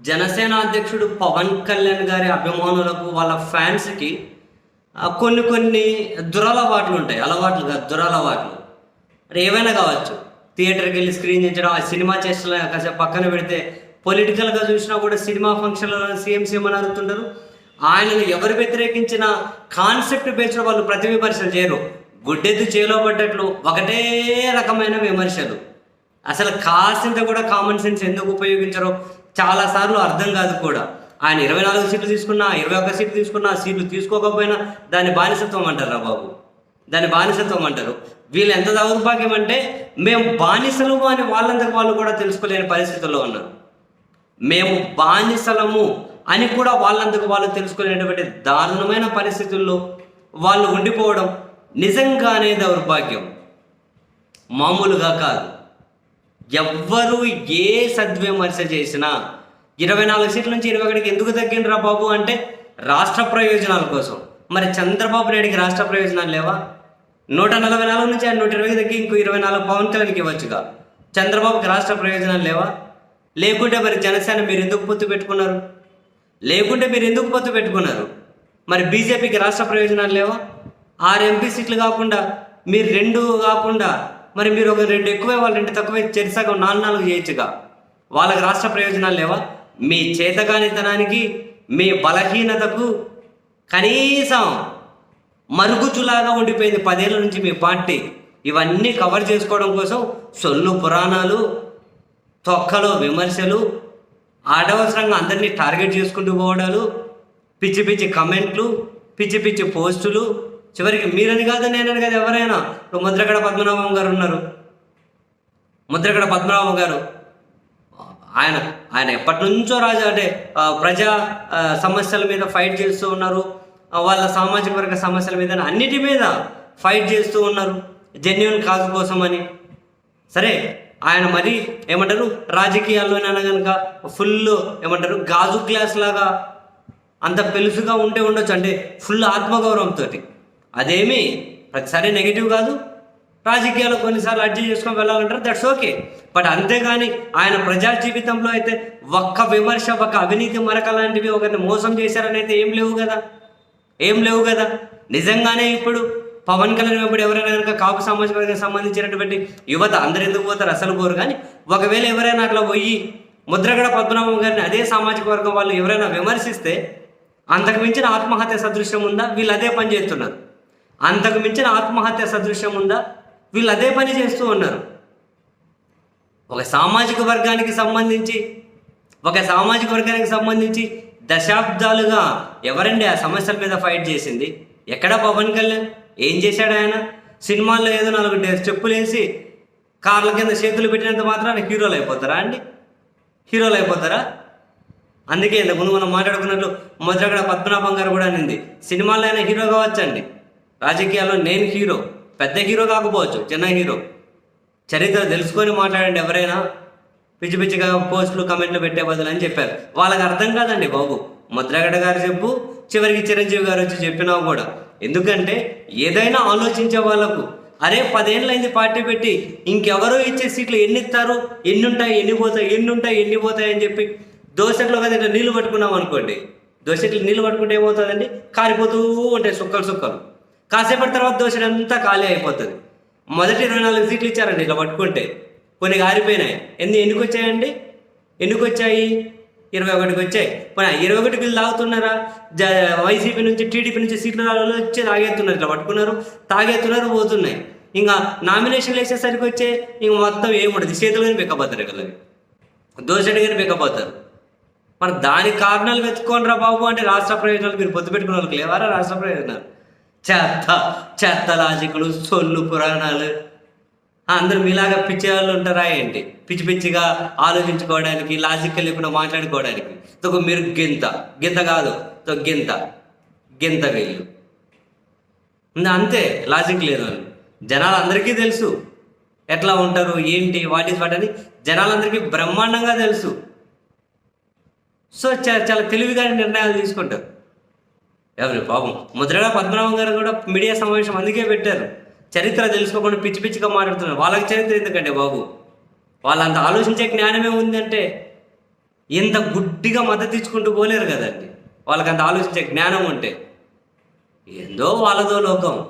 జనసేన అధ్యక్షుడు పవన్ కళ్యాణ్ గారి అభిమానులకు వాళ్ళ ఫ్యాన్స్కి కొన్ని కొన్ని దురలవాట్లు ఉంటాయి. అలవాట్లు కాదు, దురలవాట్లు. అంటే ఏవైనా కావచ్చు. థియేటర్కి వెళ్ళి స్క్రీన్ చేయించడం, ఆ సినిమా చేసిన కాసేపు పక్కన పెడితే పొలిటికల్గా చూసినా కూడా సినిమా ఫంక్షన్లో సీఎం అని అడుగుతుంటారు. ఆయనను ఎవరు వ్యతిరేకించిన కాన్సెప్ట్ బేస్డ్ వాళ్ళు ప్రతి విమర్శలు చేయరు. గుడ్డెద్దు చేలో పడ్డట్లు ఒకటే రకమైన విమర్శలు. అసలు కాసింత కూడా కామన్ సెన్స్ ఎందుకు ఉపయోగించరో చాలాసార్లు అర్థం కాదు కూడా. ఆయన 24 సీట్లు తీసుకున్నా, 21 సీట్లు తీసుకున్నా, సీట్లు తీసుకోకపోయినా దాన్ని బానిసత్వం అంటారా బాబు? దాన్ని బానిసత్వం అంటారు. వీళ్ళు ఎంత దౌర్భాగ్యం అంటే మేము బానిసలము అని వాళ్ళంతకు వాళ్ళు కూడా తెలుసుకోలేని పరిస్థితుల్లో ఉన్నారు. మేము బానిసలము అని కూడా వాళ్ళంతకు వాళ్ళు తెలుసుకోలేనటువంటి దారుణమైన పరిస్థితుల్లో వాళ్ళు ఉండిపోవడం నిజంగానే దౌర్భాగ్యం, మామూలుగా కాదు. ఎవ్వరూ ఏ సద్విమర్శ చేసినా 24 సీట్ల నుంచి 21కి ఎందుకు తగ్గిండ్రా బాబు అంటే రాష్ట్ర ప్రయోజనాల కోసం. మరి చంద్రబాబు నాయుడికి రాష్ట్ర ప్రయోజనాలు లేవా? 144 నుంచి ఆయన 120కి తగ్గి ఇంకో 24 పవన్ కళ్యాణ్కి ఇవ్వచ్చుగా. చంద్రబాబుకి రాష్ట్ర ప్రయోజనాలు లేవా? లేకుంటే మరి జనసేన మీరు ఎందుకు పొత్తు పెట్టుకున్నారు? మరి బీజేపీకి రాష్ట్ర ప్రయోజనాలు లేవా? 6 ఎంపీ సీట్లు కాకుండా మీరు 2 కాకుండా మరి మీరు ఒక 2 ఎక్కువే వాళ్ళు 2 తక్కువే చెరిసగం 4 చేయొచ్చుగా. వాళ్ళకి రాష్ట్ర ప్రయోజనాలు లేవా? మీ చేతగానితనానికి, మీ బలహీనతకు కనీసం మరుగుచులాగా ఉండిపోయింది 10 ఏళ్ళ నుంచి మీ పార్టీ. ఇవన్నీ కవర్ చేసుకోవడం కోసం సొల్లు పురాణాలు, తొక్కలో విమర్శలు, అనవసరంగా అందరినీ టార్గెట్ చేసుకుంటూ పోవడాలు, పిచ్చి పిచ్చి కమెంట్లు, పిచ్చి పిచ్చి పోస్టులు. చివరికి మీరని కాదు, నేనని కాదు, ఎవరైనా. ఇప్పుడు ముద్రగడ పద్మనాభం గారు ఉన్నారు. ముద్రగడ పద్మనాభం గారు ఆయన ఎప్పటి నుంచో ప్రజా సమస్యల మీద ఫైట్ చేస్తూ ఉన్నారు. వాళ్ళ సామాజిక వర్గ సమస్యల మీద అన్నిటి మీద ఫైట్ చేస్తూ ఉన్నారు, జెన్యున్ కాజ్ కోసం అని. సరే, ఆయన మరి ఏమంటారు రాజకీయాల్లోనైనా కనుక ఫుల్ ఏమంటారు గాజు గ్లాస్ లాగా అంత పెలుసుగా ఉండొచ్చు, అంటే ఫుల్ ఆత్మగౌరవంతో. అదేమి ప్రతిసారి నెగిటివ్ కాదు. రాజకీయాల్లో కొన్నిసార్లు అడ్జస్ట్ చేసుకొని వెళ్ళాలంటారు, దట్స్ ఓకే. బట్ అంతేగాని ఆయన ప్రజా జీవితంలో అయితే ఒక్క విమర్శ, ఒక అవినీతి మరక లాంటివి, ఒకరిని మోసం చేశారని అయితే ఏం లేవు కదా. నిజంగానే ఇప్పుడు పవన్ కళ్యాణ్ వెంబడి ఎవరైనా కనుక కాపు సామాజిక వర్గానికి సంబంధించినటువంటి యువత అందరు ఎందుకు పోతారు? అసలు పోరు. కానీ ఒకవేళ ఎవరైనా అట్లా పోయి ముద్రగడ పద్మనాభం గారిని అదే సామాజిక వర్గం వాళ్ళు ఎవరైనా విమర్శిస్తే అంతకు మించిన ఆత్మహత్య సదృశ్యం ఉందా? వీళ్ళు అదే పని చేస్తున్నారు. అంతకు మించిన ఆత్మహత్య సదృశ్యం ఉందా? వీళ్ళు అదే పని చేస్తూ ఉన్నారు. ఒక సామాజిక వర్గానికి సంబంధించి దశాబ్దాలుగా ఎవరండి ఆ సమస్యల మీద ఫైట్ చేసింది? ఎక్కడ పవన్ కళ్యాణ్? ఏం చేశాడు ఆయన? సినిమాల్లో ఏదో 4 స్టెప్పులు వేసి కార్ల కింద చేతులు పెట్టినంత మాత్రాన హీరోలు అయిపోతారా? అందుకే ఇంతకుముందు మనం మాట్లాడుకున్నట్లు ముద్రగడ పద్మనాభం గారు కూడా అనింది, సినిమాల్లో అయినా హీరో కావచ్చండి, రాజకీయాల్లో నేను హీరో, పెద్ద హీరో కాకపోవచ్చు, చిన్న హీరో. చరిత్ర తెలుసుకొని మాట్లాడండి ఎవరైనా. పిచ్చి పిచ్చిగా పోస్టులు కమెంట్లు పెట్టే బదులు అని చెప్పారు. వాళ్ళకి అర్థం కాదండి బాబు. ముద్రగడ గారు చెప్పు, చివరికి చిరంజీవి గారు వచ్చి చెప్పినా కూడా. ఎందుకంటే ఏదైనా ఆలోచించే వాళ్ళకు, అరే 10 ఏళ్ళైంది పార్టీ పెట్టి, ఇంకెవరో ఇచ్చే సీట్లు ఎన్ని ఇస్తారు, ఎన్ని పోతాయి అని చెప్పి దోశట్లో కదా ఇట్లా నీళ్లు పట్టుకున్నాం అనుకోండి. దోశట్లు నీళ్లు పట్టుకుంటే ఏమవుతుందండి? కారిపోతూ ఉంటాయి సుక్కలు. కాసేపటి తర్వాత దోశ అంతా ఖాళీ అయిపోతుంది. మొదటి 24 సీట్లు ఇచ్చారండి ఇలా పట్టుకుంటే, కొన్ని కారిపోయినాయి. ఎందుకు వచ్చాయండి? 21కి వచ్చాయి. పోనీ 21కి వీళ్ళు తాగుతున్నారా? వైసీపీ నుంచి టీడీపీ నుంచి సీట్లు వచ్చి తాగేస్తున్నారు, ఇట్లా పట్టుకున్నారు, పోతున్నాయి. ఇంకా నామినేషన్లు వేసేసరికి వచ్చే ఇంక మొత్తం ఏముండదు, చేతులు కానీ పెక్కపోతారు, వీళ్ళకి దోశడి కానీ పెక్కపోతారు. మరి దానికి కారణాలు వెతుక్కోనరా బాబు అంటే రాష్ట్ర ప్రయోజనాలు మీరు పొత్తు పెట్టుకున్న వాళ్ళకి లేవారా? రాష్ట్ర ప్రయోజనాలు చెత్త లాజికలు, సొల్లు పురాణాలు. అందరూ మీలాగా పిచ్చి వాళ్ళు ఉంటారా ఏంటి? పిచ్చిగా ఆలోచించుకోవడానికి, లాజిక్ లేకుండా మాట్లాడుకోవడానికి. మీరు గింత కాదు, గింత వీళ్ళు అంతే, లాజిక్ లేదు అని జనాలందరికీ తెలుసు. ఎట్లా ఉంటారు ఏంటి, వాట్ అని జనాలందరికీ బ్రహ్మాండంగా తెలుసు. సో చాలా తెలివిగా నిర్ణయాలు తీసుకుంటారు. ఎవరు పాపం ముద్రగడ పద్మనాభం గారు కూడా మీడియా సమావేశం అందుకే పెట్టారు. చరిత్ర తెలుసుకోకుండా పిచ్చిగా మాట్లాడుతున్నారు. వాళ్ళకి చరిత్ర ఎందుకంటే బాబు, వాళ్ళంత ఆలోచించే జ్ఞానమే ఉందంటే ఇంత గుడ్డిగా మద్దతు ఇచ్చుకుంటూ పోలేరు కదండి. వాళ్ళకి అంత ఆలోచించే జ్ఞానం ఉంటే. ఏందో వాళ్ళదో లోకం.